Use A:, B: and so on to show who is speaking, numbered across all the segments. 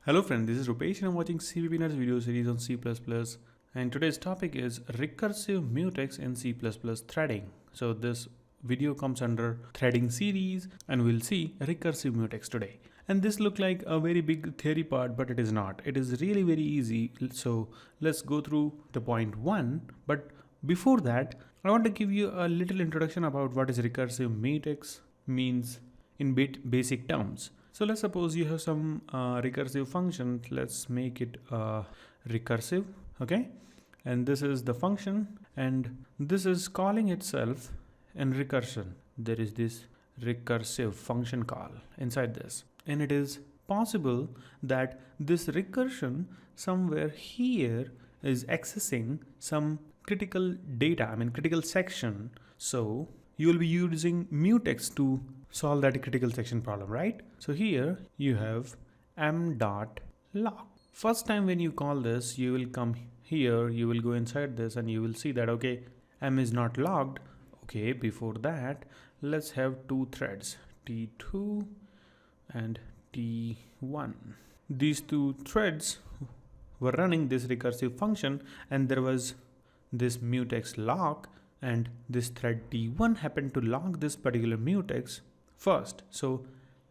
A: Hello friend, this is Rupesh and I'm watching C Beginners video series on C++, and today's topic is Recursive Mutex in C++ threading. So this video comes under threading series and we'll see Recursive Mutex today. And this looks like a very big theory part, but it is not. It is really very easy. So let's go through the point 1. But before that, I want to give you a little introduction about what is Recursive Mutex means in basic terms. So let's suppose you have some recursive function. Let's make it recursive, okay? And this is the function, and this is calling itself in recursion. There is this recursive function call inside this, and it is possible that this recursion somewhere here is accessing some critical data, critical section. So you will be using mutex to solve that critical section problem, right? So here you have m.lock. First time when you call this, you will come here, you will go inside this and you will see that, okay, m is not logged. Okay, before that, let's have two threads, T2 and T1. These two threads were running this recursive function, and there was this mutex lock, and this thread T1 happened to lock this particular mutex first. So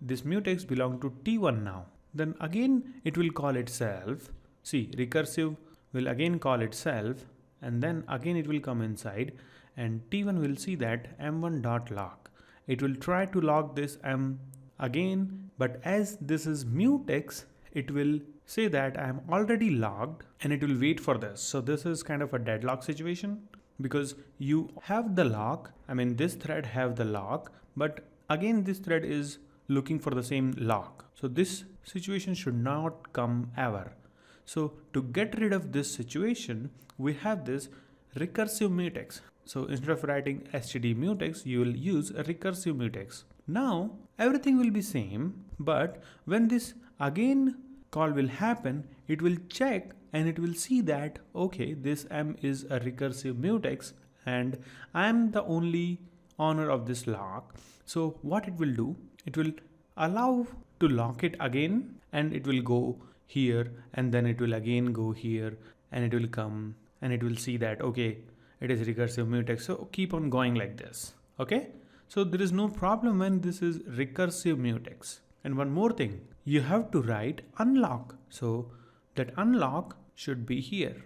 A: this mutex belongs to T1 now. Then again it will call itself. See, recursive will again call itself, and then again it will come inside, and T1 will see that m1.lock. It will try to lock this m again, but as this is mutex, it will say that I am already logged, and it will wait for this. So this is kind of a deadlock situation, because you have the lock, this thread have the lock, but again this thread is looking for the same lock. So this situation should not come ever. So to get rid of this situation, we have this recursive mutex. So instead of writing std mutex, you will use a recursive mutex. Now everything will be same, but when this again call will happen, it will check and it will see that, okay, this m is a recursive mutex and I am the only owner of this lock. So what it will do, it will allow to lock it again, and it will go here, and then it will again go here, and it will come and it will see that, okay, it is recursive mutex. So keep on going like this. Okay, so there is no problem when this is recursive mutex. And one more thing, you have to write unlock. So that unlock should be here,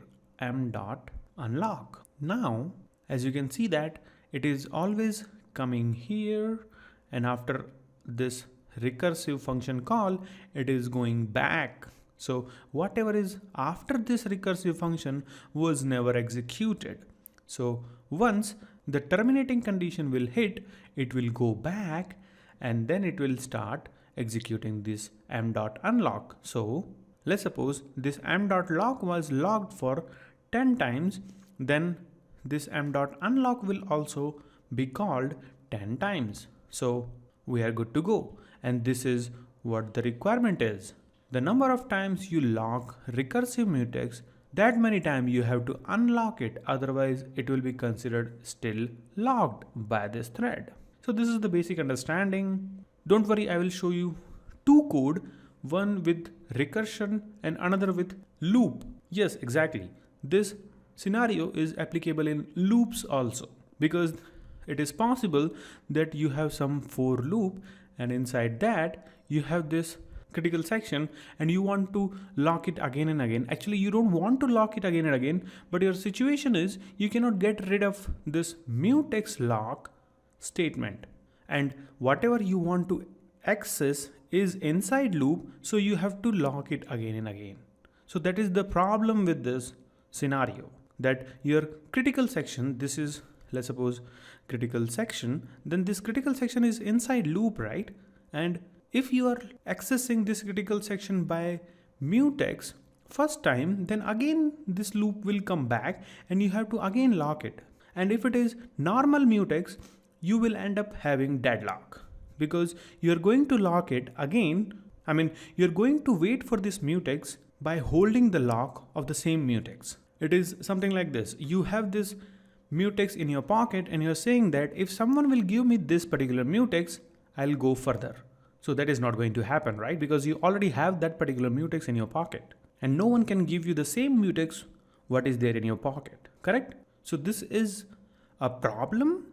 A: m.unlock. Now as you can see that it is always coming here, and after this recursive function call, it is going back. So whatever is after this recursive function was never executed. So once the terminating condition will hit, it will go back, and then it will start executing this m.unlock. So let's suppose this m.lock was logged for 10 times, then this m.unlock will also be called 10 times. So we are good to go. And this is what the requirement is. The number of times you lock recursive mutex, that many times you have to unlock it, otherwise it will be considered still logged by this thread. So this is the basic understanding. Don't worry, I will show you two code, one with recursion and another with loop. Yes, exactly. This scenario is applicable in loops also, because it is possible that you have some for loop, and inside that you have this critical section and you want to lock it again and again. Actually, you don't want to lock it again and again, but your situation is you cannot get rid of this mutex lock statement, and whatever you want to access is inside loop, so you have to lock it again and again. So that is the problem with this scenario, that your critical section, this is, let's suppose, critical section, then this critical section is inside loop, right? And if you are accessing this critical section by mutex first time, then again this loop will come back and you have to again lock it. And if it is normal mutex, you will end up having deadlock, because you're going to lock it again. You're going to wait for this mutex by holding the lock of the same mutex. It is something like this. You have this mutex in your pocket and you're saying that if someone will give me this particular mutex, I'll go further. So that is not going to happen, right? Because you already have that particular mutex in your pocket and no one can give you the same mutex what is there in your pocket, correct? So this is a problem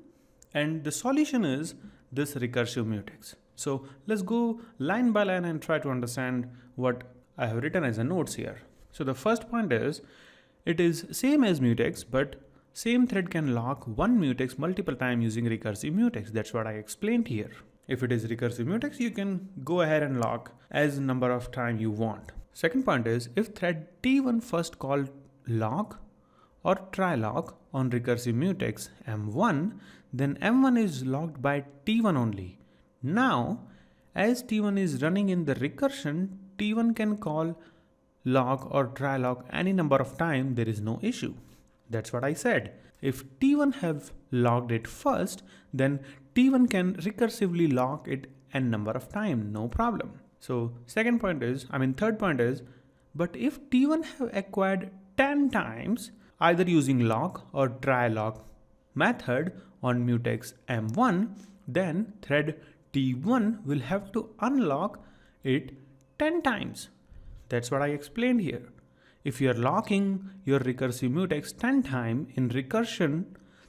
A: and the solution is this recursive mutex. So let's go line by line and try to understand what I have written as a notes here. So the first point is, it is same as mutex, but same thread can lock one mutex multiple times using recursive mutex. That's what I explained here. If it is recursive mutex, you can go ahead and lock as number of time you want. Second point is, if thread T1 first called lock or try lock on recursive mutex M1, then M1 is locked by T1 only. Now, as T1 is running in the recursion, T1 can call lock or try lock any number of times, there is no issue. That's what I said. If T1 have locked it first, then T1 can recursively lock it n number of times, no problem. So third point is, but if T1 have acquired 10 times, either using lock or try lock method on mutex M1, then thread T1 will have to unlock it 10 times. That's what I explained here. If you are locking your recursive mutex 10 times in recursion,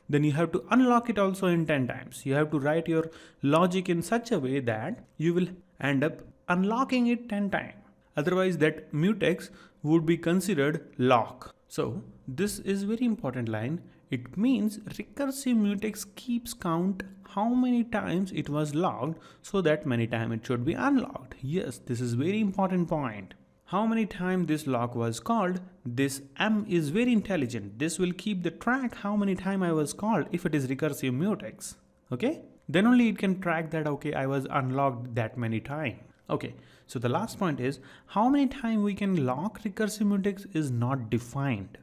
A: then you have to unlock it also in 10 times. You have to write your logic in such a way that you will end up unlocking it 10 times. Otherwise that mutex would be considered lock. So this is very important line. It means recursive mutex keeps count how many times it was locked, so that many times it should be unlocked. Yes, this is very important point. How many times this lock was called, this M is very intelligent. This will keep the track how many times I was called if it is recursive mutex. Okay? Then only it can track that, okay, I was unlocked that many times. Okay, so the last point is, how many times we can lock recursive mutex is not defined.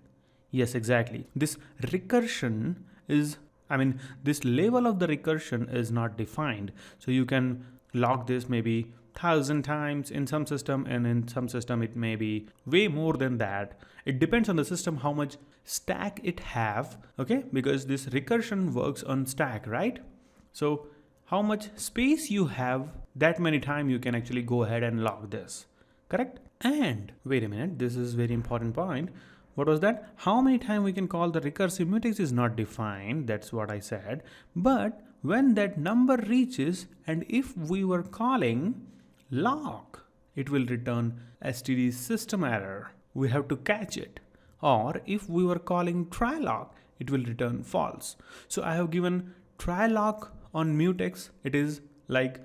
A: Yes, exactly. This recursion is, this level of the recursion is not defined. So you can lock this maybe 1,000 times in some system, and in some system it may be way more than that. It depends on the system how much stack it have, okay? Because this recursion works on stack, right? So how much space you have, that many times you can actually go ahead and lock this, correct? And wait a minute, this is very important point. What was that? How many times we can call the recursive mutex is not defined. That's what I said. But when that number reaches, and if we were calling lock, it will return std system error. We have to catch it. Or if we were calling try lock, it will return false. So I have given try lock on mutex. It is like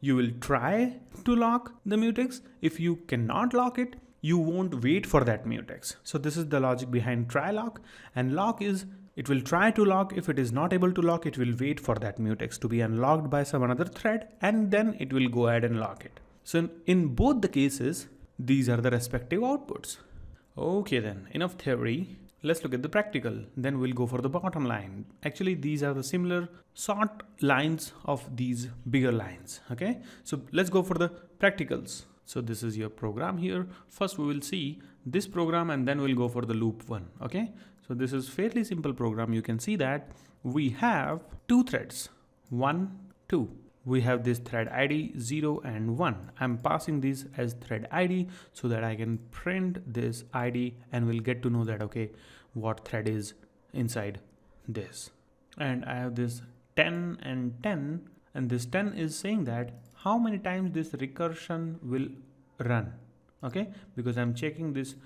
A: you will try to lock the mutex. If you cannot lock it, you won't wait for that mutex. So this is the logic behind try lock, and lock is it will try to lock. If it is not able to lock, it will wait for that mutex to be unlocked by some another thread, and then it will go ahead and lock it. So in both the cases, these are the respective outputs. Okay then, enough theory. Let's look at the practical. Then we'll go for the bottom line. Actually, these are the similar short lines of these bigger lines. Okay, so let's go for the practicals. So this is your program here. First we will see this program and then we'll go for the loop one. Okay, so this is fairly simple program. You can see that we have two threads, 1, 2. We have this thread ID 0 and 1. I'm passing this as thread ID so that I can print this ID and we'll get to know that, okay, what thread is inside this. And I have this 10 and 10, and this 10 is saying that how many times this recursion will run. Okay, because I'm checking this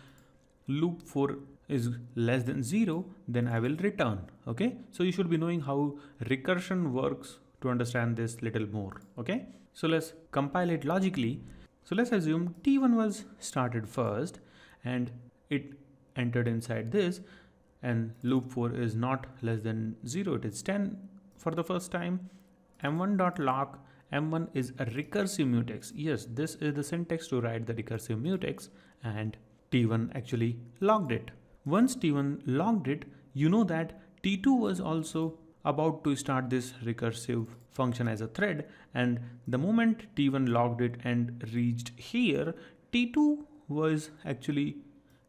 A: loop for is less than 0, then I will return. Okay, so you should be knowing how recursion works to understand this little more. Okay, so let's compile it logically. So let's assume T1 was started first and it entered inside this, and loop 4 is not less than 0, it is 10 for the first time. M1.lock, M1 is a recursive mutex. Yes, this is the syntax to write the recursive mutex, and T1 actually logged it. Once T1 logged it, you know that T2 was also about to start this recursive function as a thread, and the moment T1 logged it and reached here, T2 was actually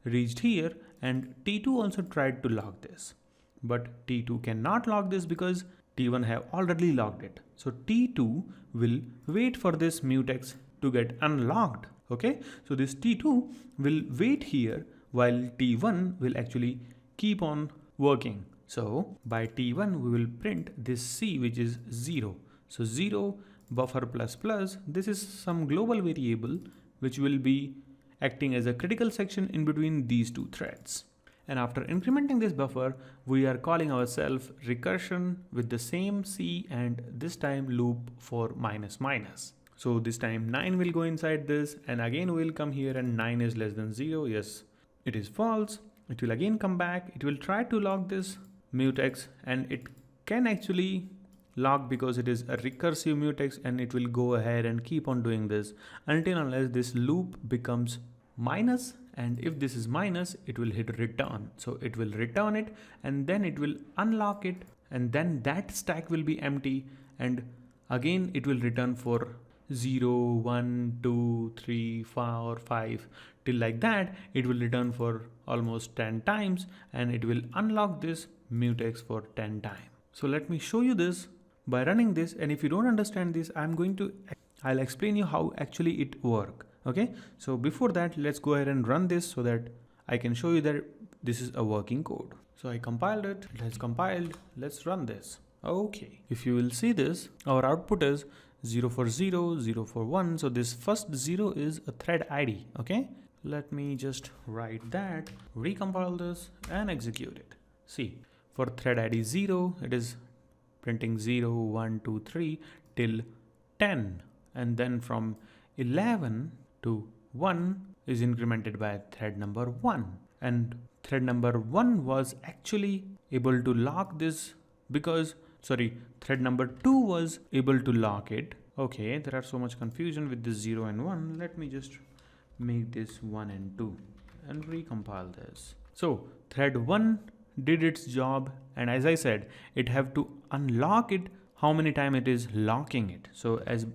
A: reached here, and T2 also tried to log this. but T2 cannot lock this because T1 have already locked it. So T2 will wait for this mutex to get unlocked. Okay, so this T2 will wait here while T1 will actually keep on working. So by T1 we will print this C, which is 0. So 0 buffer plus plus, this is some global variable which will be acting as a critical section in between these two threads. And after incrementing this buffer, we are calling ourselves recursion with the same C and this time loop for minus minus. So this time 9 will go inside this, and again we'll come here and 9 is less than 0. Yes, it is false. It will again come back. It will try to lock this mutex, and it can actually lock because it is a recursive mutex, and it will go ahead and keep on doing this until unless this loop becomes minus, and if this is minus it will hit return. So it will return it and then it will unlock it, and then that stack will be empty, and again it will return for 0, 1, 2, 3, 4, 5 till like that. It will return for almost 10 times and it will unlock this mutex for 10 times. So let me show you this by running this, and if you don't understand this, I'll explain you how actually it works. Okay, so before that, let's go ahead and run this so that I can show you that this is a working code. So I compiled it, it has compiled, let's run this. Okay, if you will see this, our output is 0 for 0, 0 for 1. So this first 0 is a thread ID. Okay, let me just write that, recompile this and execute it. See, for thread ID 0, it is printing 0, 1, 2, 3 till 10, and then from 11 to 1 is incremented by thread number 1, and thread number 1 was actually able to lock this because thread number 2 was able to lock it. Okay, there are so much confusion with this 0 and 1. Let me just make this 1 and 2 and recompile this. So thread 1 did its job, and as I said, it have to unlock it how many times it is locking it. So as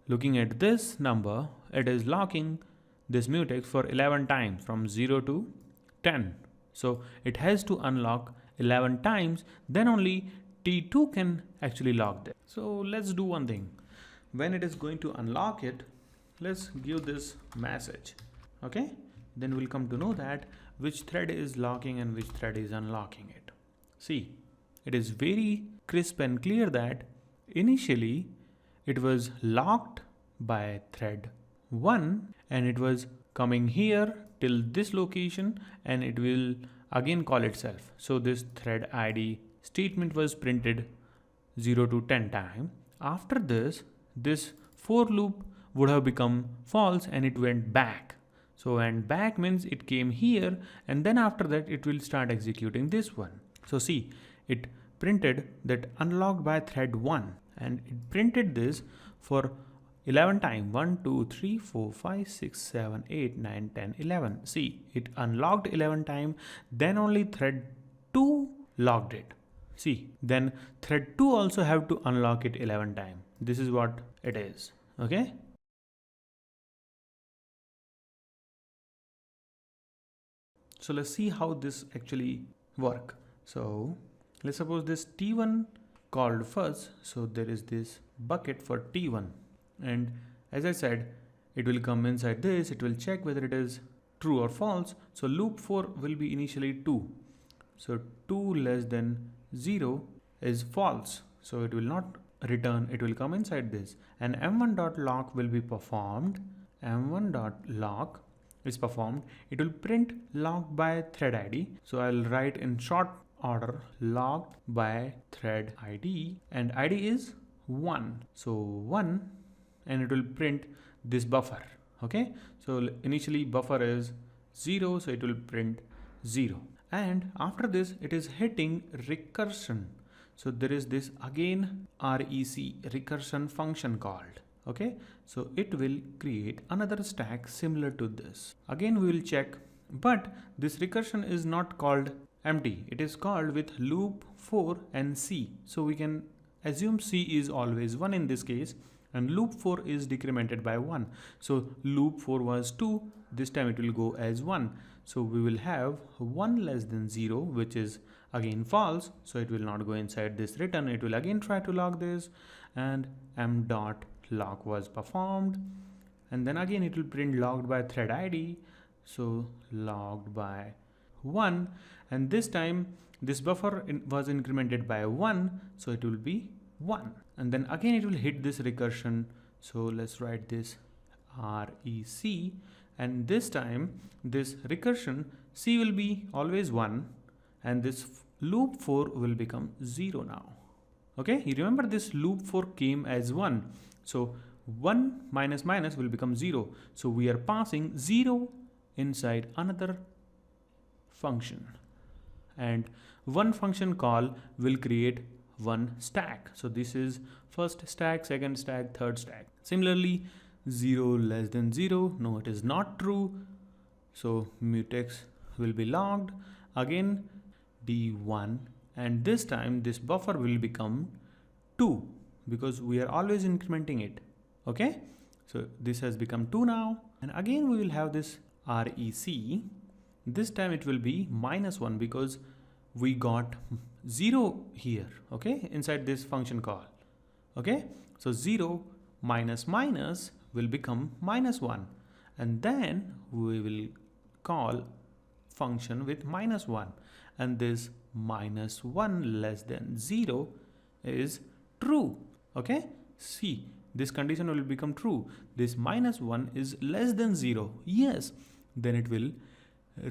A: looking at this number, it is locking this mutex for 11 times from 0 to 10. So it has to unlock 11 times, then only T2 can actually lock that. So let's do one thing. When it is going to unlock it, let's give this message. Okay, then we'll come to know that which thread is locking and which thread is unlocking it. See, it is very crisp and clear that initially it was locked by thread 1 and it was coming here till this location, and it will again call itself. So this thread ID statement was printed 0 to 10 times. After this, this for loop would have become false and it went back. So and back means it came here, and then after that it will start executing this one. So see, it printed that unlocked by thread 1, and it printed this for 11 times. 1, 2, 3, 4, 5, 6, 7, 8, 9, 10, 11. See, it unlocked 11 times, then only thread 2 locked it. See, then thread 2 also have to unlock it 11 times. This is what it is. Okay. So let's see how this actually work. So let's suppose this T1 called first. So there is this bucket for T1. And as I said, it will come inside this. It will check whether it is true or false. So loop 4 will be initially 2. So 2 less than 0 is false. So it will not return. It will come inside this. And m1.lock will be performed. m1.lock is performed. It will print locked by thread ID. So I'll write in short order locked by thread ID, and ID is 1. So 1, and it will print this buffer. Okay, so initially buffer is 0, so it will print 0, and after this it is hitting recursion. So there is this again rec recursion function called. Okay, so it will create another stack similar to this. Again we will check, but this recursion is not called empty. It is called with loop 4 and C. So we can assume C is always 1 in this case, and loop 4 is decremented by 1. So loop 4 was 2, this time it will go as 1. So we will have 1 less than 0, which is again false, so it will not go inside this return. It will again try to log this, and m dot lock was performed, and then again it will print logged by thread ID, so logged by 1, and this time this buffer was incremented by 1, so it will be 1, and then again it will hit this recursion. So let's write this rec, and this time this recursion c will be always 1, and this loop 4 will become 0 now. Okay, you remember this loop 4 came as 1, so 1 minus minus will become 0, so we are passing 0 inside another function, and one function call will create one stack. So this is first stack, second stack, third stack. Similarly, 0 less than 0, no, it is not true, so mutex will be logged. Again d1, and this time this buffer will become 2 because we are always incrementing it. Okay, so this has become 2 now, and again we will have this rec. This time it will be -1 because we got 0 here, okay, inside this function call. Okay, so 0 minus minus will become -1, and then we will call function with -1, and this -1 less than 0 is true. Okay, see, this condition will become true. This -1 is less than 0. Yes, then it will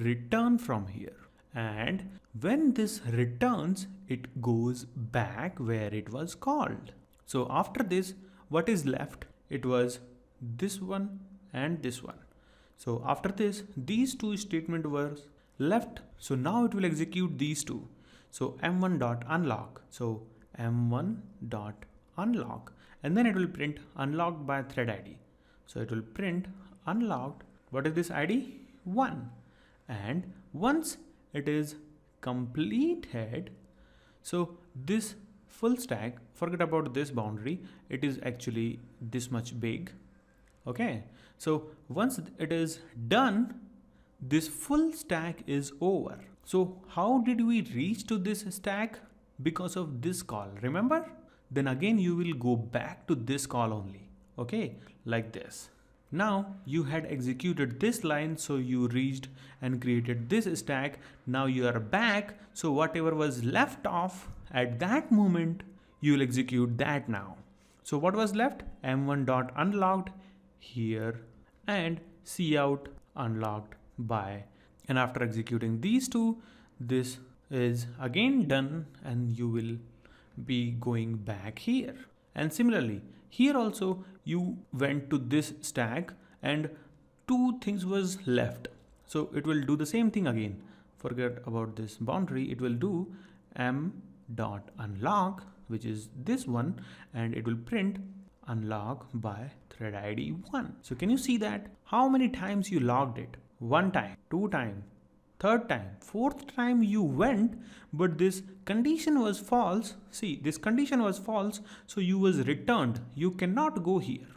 A: return from here, and when this returns, it goes back where it was called. So after this, what is left? It was this one and this one. So after this, these two statements were left, so now it will execute these two. So m1 dot unlock, so m1 dot unlock, and then it will print unlocked by thread ID. So it will print unlocked. What is this ID? 1. And once it is completed, so this full stack, forget about this boundary, it is actually this much big. Okay, so once it is done, this full stack is over. So how did we reach to this stack? Because of this call, remember? Then again you will go back to this call only. Okay, like this. Now you had executed this line, so you reached and created this stack. Now you are back, so whatever was left off at that moment, you will execute that now. So what was left? m1 dot unlocked here, and cout unlocked by, and after executing these two, this is again done, and you will be going back here. And similarly, here also you went to this stack and two things was left, so it will do the same thing again. Forget about this boundary, it will do m dot unlock, which is this one, and it will print unlock by thread ID 1. So can you see that how many times you logged it? 1 time, 2 times, 3rd time, 4th time you went, but this condition was false. See, this condition was false, so you was returned. You cannot go here.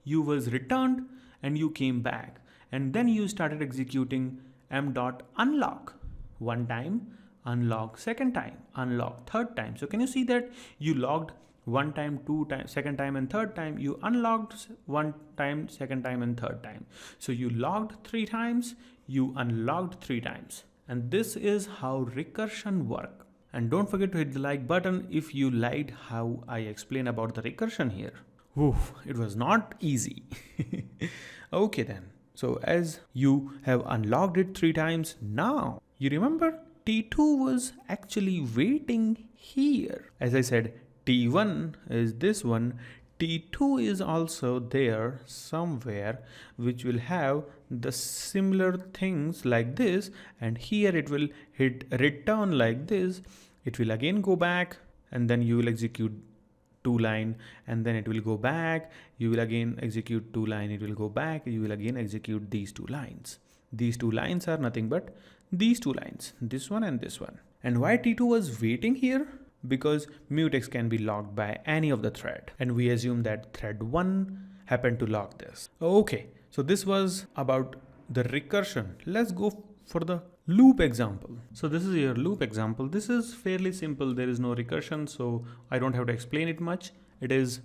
A: You was returned and you came back, and then you started executing m dot unlock 1 time, unlock 2nd time, unlock 3rd time. So can you see that you logged 1 time, 2 times, 2nd time and 3rd time, you unlocked 1 time, 2nd time and 3rd time. So you logged 3 times, you unlocked 3 times. And this is how recursion work. And don't forget to hit the like button if you liked how I explain about the recursion here. Oof, it was not easy. Okay then. So as you have unlocked it 3 times, now you remember T2 was actually waiting here. As I said, T1 is this one, T2 is also there somewhere, which will have the similar things like this, and here it will hit return like this. It will again go back, and then you will execute 2 line, and then it will go back. You will again execute 2 line, it will go back. You will again execute these 2 lines. These 2 lines are nothing but these 2 lines, this one and this one. And why T2 was waiting here? Because mutex can be logged by any of the thread, and we assume that thread 1 happened to log this. Okay, so this was about the recursion. Let's go for the loop example. So this is your loop example. This is fairly simple. There is no recursion, so I don't have to explain it much. It is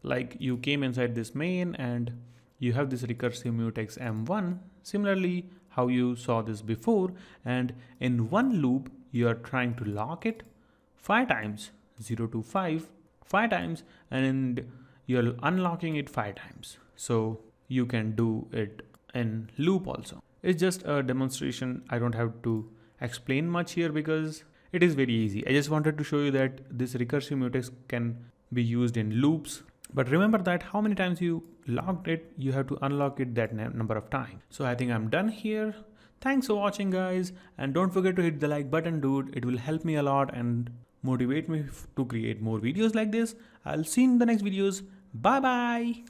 A: like you came inside this main and you have this recursive mutex M1, similarly how you saw this before, and in one loop you are trying to lock it 5 times, 0 to 5 times, and you're unlocking it 5 times. So you can do it in loop also. It's just a demonstration. I don't have to explain much here because it is very easy. I just wanted to show you that this recursive mutex can be used in loops. But remember that how many times you locked it, you have to unlock it that number of times. So I think I'm done here. Thanks for watching, guys. And don't forget to hit the like button, dude. It will help me a lot and motivate me to create more videos like this. I'll see you in the next videos. Bye bye.